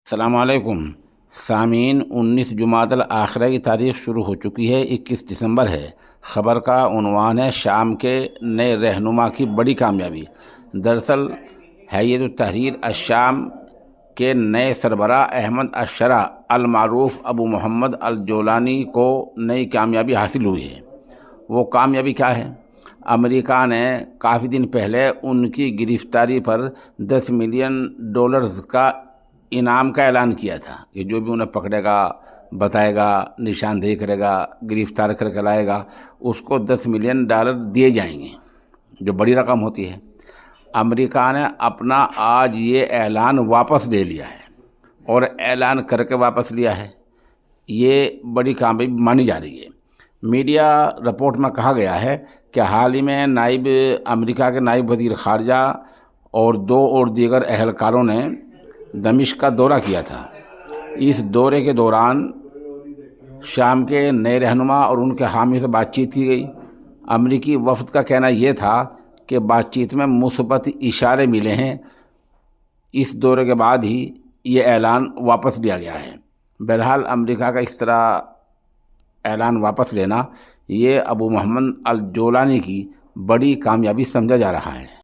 السلام علیکم سامعین، 19 جمادی الآخرہ کی تاریخ شروع ہو چکی ہے، 21 دسمبر ہے۔ خبر کا عنوان ہے شام کے نئے رہنما کی بڑی کامیابی۔ دراصل حیات التحریر الشام کے نئے سربراہ احمد الشرع المعروف ابو محمد الجولانی کو نئی کامیابی حاصل ہوئی ہے۔ وہ کامیابی کیا ہے؟ امریکہ نے کافی دن پہلے ان کی گرفتاری پر $10 ملین کا انعام کا اعلان کیا تھا کہ جو بھی انہیں پکڑے گا، بتائے گا، نشاندہی کرے گا، گرفتار کر کے لائے گا، اس کو $10 ملین دیے جائیں گے، جو بڑی رقم ہوتی ہے۔ امریکہ نے اپنا آج یہ اعلان واپس لے لیا ہے، اور اعلان کر کے واپس لیا ہے، یہ بڑی کامیابی مانی جا رہی ہے۔ میڈیا رپورٹ میں کہا گیا ہے کہ حال ہی میں امریکہ کے نائب وزیر خارجہ اور 2 دیگر اہلکاروں نے دمشق کا دورہ کیا تھا۔ اس دورے کے دوران شام کے نئے رہنما اور ان کے حامی سے بات چیت کی گئی۔ امریکی وفد کا کہنا یہ تھا کہ بات چیت میں مثبت اشارے ملے ہیں۔ اس دورے کے بعد ہی یہ اعلان واپس لیا گیا ہے۔ بہرحال امریکہ کا اس طرح اعلان واپس لینا یہ ابو محمد الجولانی کی بڑی کامیابی سمجھا جا رہا ہے۔